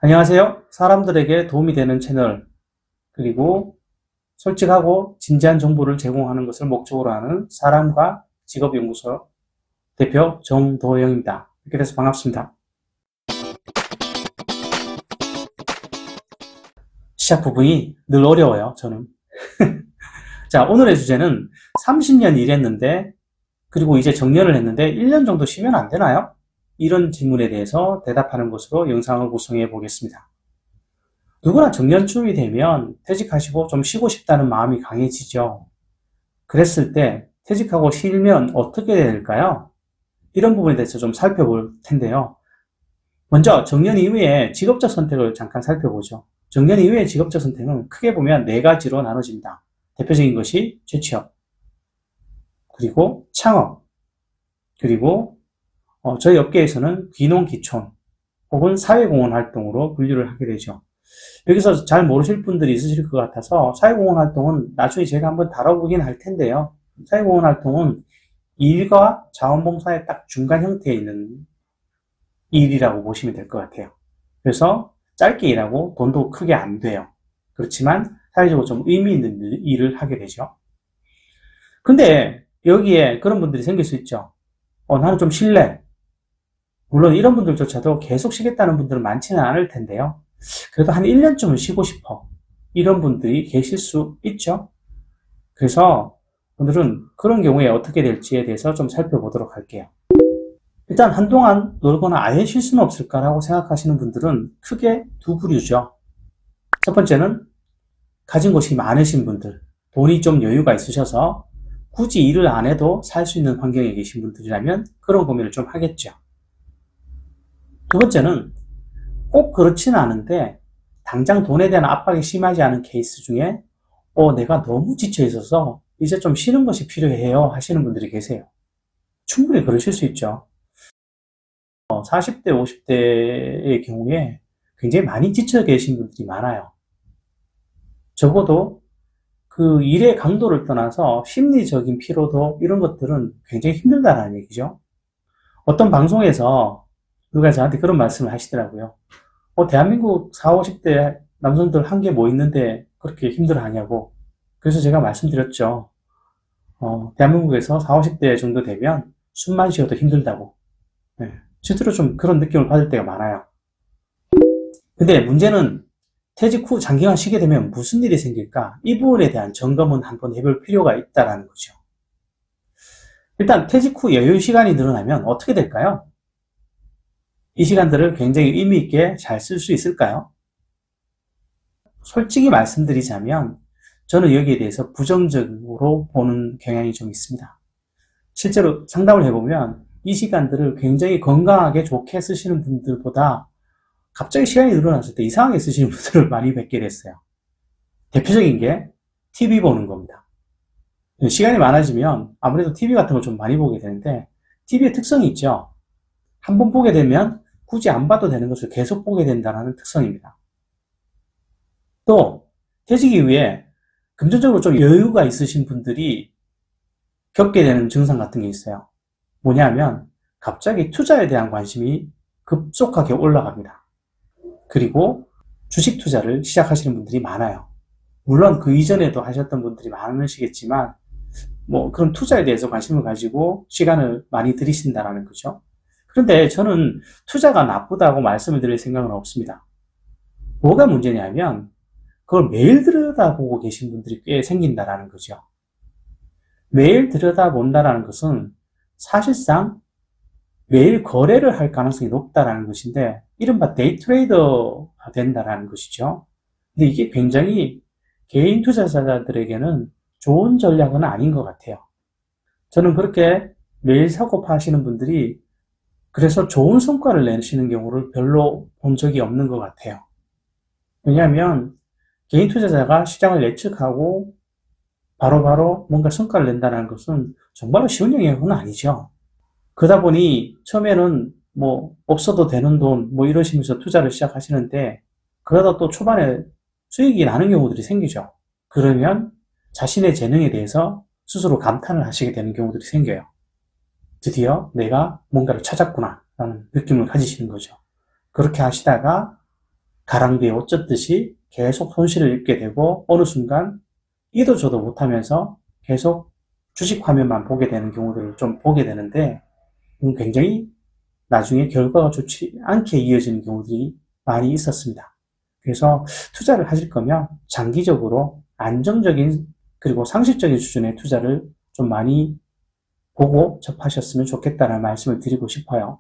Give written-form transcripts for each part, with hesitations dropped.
안녕하세요. 사람들에게 도움이 되는 채널, 그리고 솔직하고 진지한 정보를 제공하는 것을 목적으로 하는 사람과 직업연구소 대표 정도영입니다. 이렇게 돼서 반갑습니다. 시작 부분이 늘 어려워요, 저는. 자, 오늘의 주제는 30년 일했는데, 그리고 이제 정년을 했는데 1년 정도 쉬면 안 되나요? 이런 질문에 대해서 대답하는 것으로 영상을 구성해 보겠습니다. 누구나 정년쯤이 되면 퇴직하시고 좀 쉬고 싶다는 마음이 강해지죠. 그랬을 때 퇴직하고 쉬면 어떻게 될까요? 이런 부분에 대해서 좀 살펴볼 텐데요. 먼저 정년 이후에 직업적 선택을 잠깐 살펴보죠. 정년 이후의 직업적 선택은 크게 보면 네 가지로 나눠집니다. 대표적인 것이 재취업, 그리고 창업, 그리고 저희 업계에서는 귀농귀촌 혹은 사회공헌 활동으로 분류를 하게 되죠. 여기서 잘 모르실 분들이 있으실 것 같아서 사회공헌 활동은 나중에 제가 한번 다뤄보긴 할 텐데요. 사회공헌 활동은 일과 자원봉사의 딱 중간 형태에 있는 일이라고 보시면 될 것 같아요. 그래서 짧게 일하고 돈도 크게 안 돼요. 그렇지만 사회적으로 좀 의미 있는 일을 하게 되죠. 근데 여기에 그런 분들이 생길 수 있죠. 나는 좀 쉴래. 물론 이런 분들조차도 계속 쉬겠다는 분들은 많지는 않을 텐데요. 그래도 한 1년쯤은 쉬고 싶어. 이런 분들이 계실 수 있죠. 그래서 오늘은 그런 경우에 어떻게 될지에 대해서 좀 살펴보도록 할게요. 일단 한동안 놀거나 아예 쉴 수는 없을까라고 생각하시는 분들은 크게 두 부류죠. 첫 번째는 가진 것이 많으신 분들, 돈이 좀 여유가 있으셔서 굳이 일을 안 해도 살 수 있는 환경에 계신 분들이라면 그런 고민을 좀 하겠죠. 두 번째는 꼭 그렇지는 않은데 당장 돈에 대한 압박이 심하지 않은 케이스 중에 내가 너무 지쳐 있어서 이제 좀 쉬는 것이 필요해요 하시는 분들이 계세요. 충분히 그러실 수 있죠. 40대, 50대의 경우에 굉장히 많이 지쳐 계신 분들이 많아요. 적어도 그 일의 강도를 떠나서 심리적인 피로도 이런 것들은 굉장히 힘들다는 얘기죠. 어떤 방송에서 누가 저한테 그런 말씀을 하시더라고요. 대한민국 40, 50대 남성들 한 개 뭐 있는데 그렇게 힘들어 하냐고. 그래서 제가 말씀드렸죠. 대한민국에서 40, 50대 정도 되면 숨만 쉬어도 힘들다고. 네. 실제로 좀 그런 느낌을 받을 때가 많아요. 근데 문제는 퇴직 후 장기간 쉬게 되면 무슨 일이 생길까? 이 부분에 대한 점검은 한번 해볼 필요가 있다는 거죠. 일단 퇴직 후 여유 시간이 늘어나면 어떻게 될까요? 이 시간들을 굉장히 의미 있게 잘 쓸 수 있을까요? 솔직히 말씀드리자면 저는 여기에 대해서 부정적으로 보는 경향이 좀 있습니다. 실제로 상담을 해보면 이 시간들을 굉장히 건강하게 좋게 쓰시는 분들보다 갑자기 시간이 늘어났을 때 이상하게 쓰시는 분들을 많이 뵙게 됐어요. 대표적인 게 TV 보는 겁니다. 시간이 많아지면 아무래도 TV 같은 걸 좀 많이 보게 되는데 TV의 특성이 있죠. 한번 보게 되면 굳이 안 봐도 되는 것을 계속 보게 된다는 특성입니다. 또 퇴직 이후에 금전적으로 좀 여유가 있으신 분들이 겪게 되는 증상 같은 게 있어요. 뭐냐면 갑자기 투자에 대한 관심이 급속하게 올라갑니다. 그리고 주식 투자를 시작하시는 분들이 많아요. 물론 그 이전에도 하셨던 분들이 많으시겠지만 그런 투자에 대해서 관심을 가지고 시간을 많이 들이신다는 거죠. 그런데 저는 투자가 나쁘다고 말씀을 드릴 생각은 없습니다. 뭐가 문제냐면 그걸 매일 들여다보고 계신 분들이 꽤 생긴다라는 거죠. 매일 들여다본다라는 것은 사실상 매일 거래를 할 가능성이 높다라는 것인데 이른바 데이 트레이더가 된다라는 것이죠. 근데 이게 굉장히 개인 투자자들에게는 좋은 전략은 아닌 것 같아요. 저는 그렇게 매일 사고 파시는 분들이 그래서 좋은 성과를 내시는 경우를 별로 본 적이 없는 것 같아요. 왜냐하면 개인 투자자가 시장을 예측하고 바로바로 뭔가 성과를 낸다는 것은 정말로 쉬운 영역은 아니죠. 그러다 보니 처음에는 없어도 되는 돈 이러시면서 투자를 시작하시는데 그러다 또 초반에 수익이 나는 경우들이 생기죠. 그러면 자신의 재능에 대해서 스스로 감탄을 하시게 되는 경우들이 생겨요. 드디어 내가 뭔가를 찾았구나 라는 느낌을 가지시는 거죠. 그렇게 하시다가 가랑비에 옷 젖듯이 계속 손실을 입게 되고 어느 순간 이도 저도 못하면서 계속 주식 화면만 보게 되는 경우들을 좀 보게 되는데 이건 굉장히 나중에 결과가 좋지 않게 이어지는 경우들이 많이 있었습니다. 그래서 투자를 하실 거면 장기적으로 안정적인 그리고 상식적인 수준의 투자를 좀 많이 보고 접하셨으면 좋겠다는 말씀을 드리고 싶어요.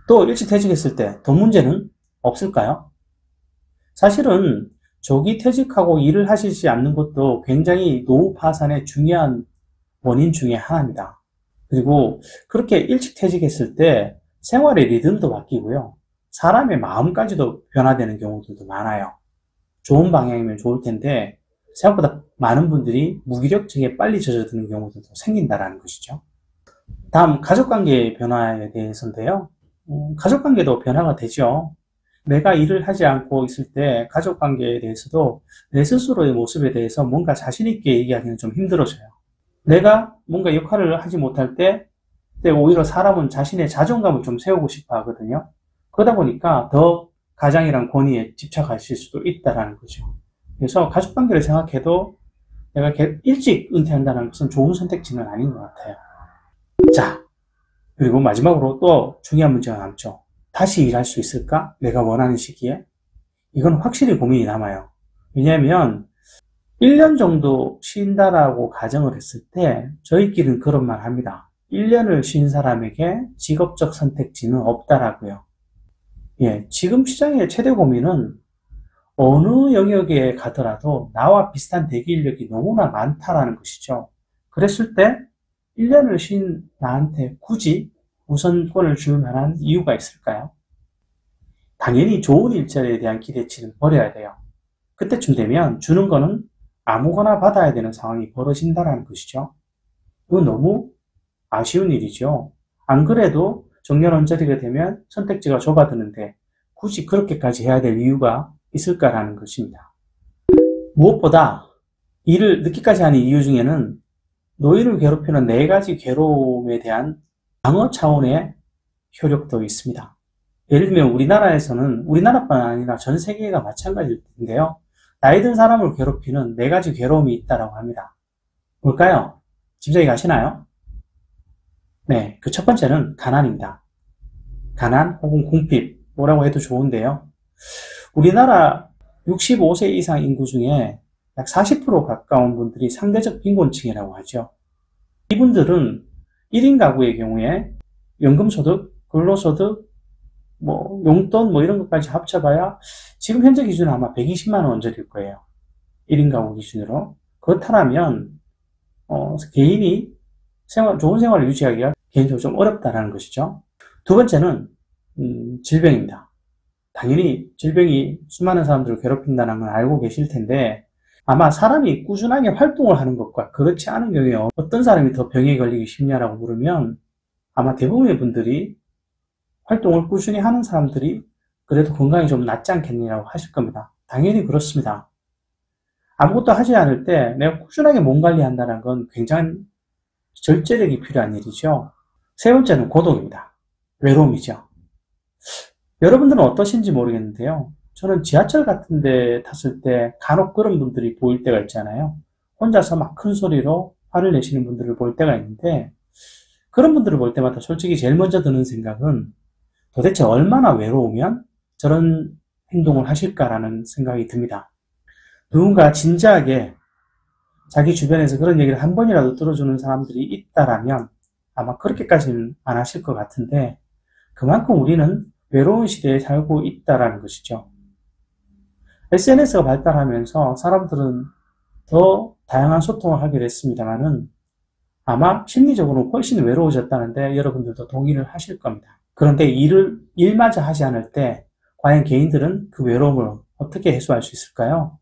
또 일찍 퇴직했을 때 돈 문제는 없을까요? 사실은 조기 퇴직하고 일을 하시지 않는 것도 굉장히 노후 파산의 중요한 원인 중에 하나입니다. 그리고 그렇게 일찍 퇴직했을 때 생활의 리듬도 바뀌고요. 사람의 마음까지도 변화되는 경우들도 많아요. 좋은 방향이면 좋을 텐데 생각보다 많은 분들이 무기력증에 빨리 젖어드는 경우들도 생긴다는 것이죠. 다음 가족관계의 변화에 대해서인데요. 가족관계도 변화가 되죠. 내가 일을 하지 않고 있을 때 가족관계에 대해서도 내 스스로의 모습에 대해서 뭔가 자신있게 얘기하기는 좀 힘들어져요. 내가 뭔가 역할을 하지 못할 때 오히려 사람은 자신의 자존감을 좀 세우고 싶어 하거든요. 그러다 보니까 더 가장이란 권위에 집착하실 수도 있다는 거죠. 그래서 가족관계를 생각해도 내가 일찍 은퇴한다는 것은 좋은 선택지는 아닌 것 같아요. 자, 그리고 마지막으로 또 중요한 문제가 남죠. 다시 일할 수 있을까? 내가 원하는 시기에? 이건 확실히 고민이 남아요. 왜냐하면 1년 정도 쉰다라고 가정을 했을 때 저희끼리는 그런 말 합니다. 1년을 쉰 사람에게 직업적 선택지는 없다라고요. 예, 지금 시장의 최대 고민은 어느 영역에 가더라도 나와 비슷한 대기 인력이 너무나 많다라는 것이죠. 그랬을 때 1년을 쉰 나한테 굳이 우선권을 줄 만한 이유가 있을까요? 당연히 좋은 일자리에 대한 기대치는 버려야 돼요. 그때쯤 되면 주는 거는 아무거나 받아야 되는 상황이 벌어진다는 것이죠. 이건 너무 아쉬운 일이죠. 안 그래도 정년언저리가 되면 선택지가 좁아드는데 굳이 그렇게까지 해야 될 이유가 있을까라는 것입니다. 무엇보다 일을 늦게까지 하는 이유 중에는 노인을 괴롭히는 4가지 괴로움에 대한 방어 차원의 효력도 있습니다. 예를 들면 우리나라에서는 우리나라뿐 아니라 전 세계가 마찬가지일 텐데요. 나이 든 사람을 괴롭히는 4가지 괴로움이 있다고 합니다. 뭘까요? 짐작이 가시나요? 네, 그 첫 번째는 가난입니다. 가난 혹은 궁핍, 뭐라고 해도 좋은데요. 우리나라 65세 이상 인구 중에 약 40% 가까운 분들이 상대적 빈곤층이라고 하죠. 이분들은 1인 가구의 경우에 연금소득, 근로소득, 용돈 이런 것까지 합쳐봐야 지금 현재 기준으로 아마 120만 원 언저리일 거예요. 1인 가구 기준으로. 그렇다면 개인이 좋은 생활을 유지하기가 개인적으로 좀 어렵다는 것이죠. 두 번째는 질병입니다. 당연히 질병이 수많은 사람들을 괴롭힌다는 건 알고 계실 텐데 아마 사람이 꾸준하게 활동을 하는 것과 그렇지 않은 경우에 어떤 사람이 더 병에 걸리기 쉽냐라고 물으면 아마 대부분의 분들이 활동을 꾸준히 하는 사람들이 그래도 건강이 좀 낫지 않겠냐고 하실 겁니다. 당연히 그렇습니다. 아무것도 하지 않을 때 내가 꾸준하게 몸 관리한다는 건 굉장히 절제력이 필요한 일이죠. 세 번째는 고독입니다. 외로움이죠. 여러분들은 어떠신지 모르겠는데요. 저는 지하철 같은 데 탔을 때 간혹 그런 분들이 보일 때가 있잖아요. 혼자서 막 큰 소리로 화를 내시는 분들을 볼 때가 있는데 그런 분들을 볼 때마다 솔직히 제일 먼저 드는 생각은 도대체 얼마나 외로우면 저런 행동을 하실까라는 생각이 듭니다. 누군가 진지하게 자기 주변에서 그런 얘기를 한 번이라도 들어주는 사람들이 있다라면 아마 그렇게까지는 안 하실 것 같은데 그만큼 우리는 외로운 시대에 살고 있다라는 것이죠. SNS가 발달하면서 사람들은 더 다양한 소통을 하게 됐습니다만은 아마 심리적으로 훨씬 외로워졌다는데 여러분들도 동의를 하실 겁니다. 그런데 일마저 하지 않을 때 과연 개인들은 그 외로움을 어떻게 해소할 수 있을까요?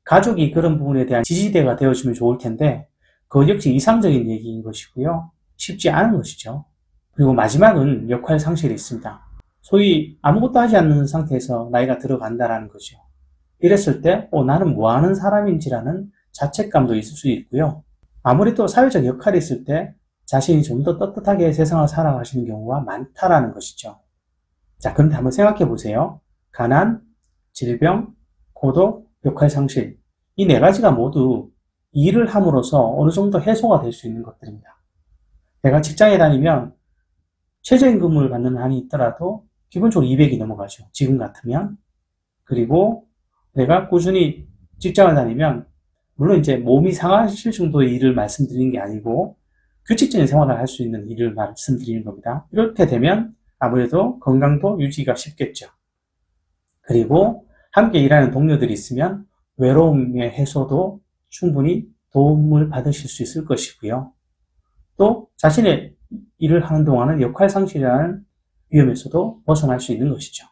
가족이 그런 부분에 대한 지지대가 되어주면 좋을 텐데 그것 역시 이상적인 얘기인 것이고요. 쉽지 않은 것이죠. 그리고 마지막은 역할 상실이 있습니다. 소위 아무것도 하지 않는 상태에서 나이가 들어간다라는 거죠. 이랬을 때 나는 뭐 하는 사람인지라는 자책감도 있을 수 있고요. 아무리 또 사회적 역할이 있을 때 자신이 좀 더 떳떳하게 세상을 살아가시는 경우가 많다라는 것이죠. 자, 그런데 한번 생각해 보세요. 가난, 질병, 고독, 역할 상실. 이 네 가지가 모두 일을 함으로써 어느 정도 해소가 될 수 있는 것들입니다. 내가 직장에 다니면 최저임금을 받는 한이 있더라도 기본적으로 200이 넘어가죠. 지금 같으면. 그리고 내가 꾸준히 직장을 다니면 물론 이제 몸이 상하실 정도의 일을 말씀드리는 게 아니고 규칙적인 생활을 할 수 있는 일을 말씀드리는 겁니다. 이렇게 되면 아무래도 건강도 유지가 쉽겠죠. 그리고 함께 일하는 동료들이 있으면 외로움의 해소도 충분히 도움을 받으실 수 있을 것이고요. 또 자신의 일을 하는 동안은 역할 상실이라는 위험에서도 벗어날 수 있는 것이죠.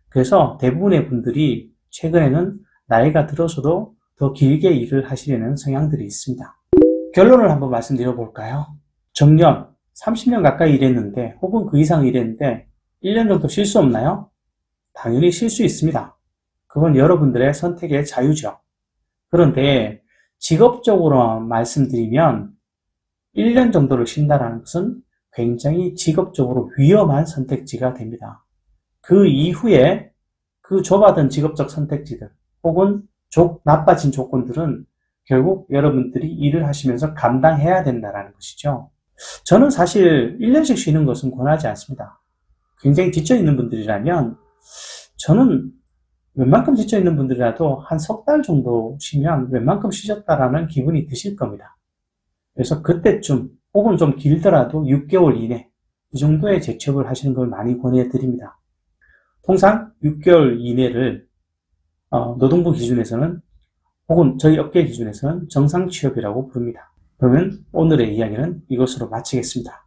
그래서 대부분의 분들이 최근에는 나이가 들어서도 더 길게 일을 하시려는 성향들이 있습니다. 결론을 한번 말씀드려 볼까요? 정년 30년 가까이 일했는데 혹은 그 이상 일했는데 1년 정도 쉴 수 없나요? 당연히 쉴 수 있습니다. 그건 여러분들의 선택의 자유죠. 그런데 직업적으로 말씀드리면 1년 정도를 쉰다는 것은 굉장히 직업적으로 위험한 선택지가 됩니다. 그 이후에 그 좁아든 직업적 선택지들 혹은 나빠진 조건들은 결국 여러분들이 일을 하시면서 감당해야 된다는 것이죠. 저는 사실 1년씩 쉬는 것은 권하지 않습니다. 굉장히 지쳐있는 분들이라면 저는 웬만큼 지쳐있는 분들이라도 한 석 달 정도 쉬면 웬만큼 쉬셨다라는 기분이 드실 겁니다. 그래서 그때쯤 혹은 좀 길더라도 6개월 이내 이 정도의 재취업을 하시는 걸 많이 권해드립니다. 통상 6개월 이내를 노동부 기준에서는 혹은 저희 업계 기준에서는 정상 취업이라고 부릅니다. 그러면 오늘의 이야기는 이것으로 마치겠습니다.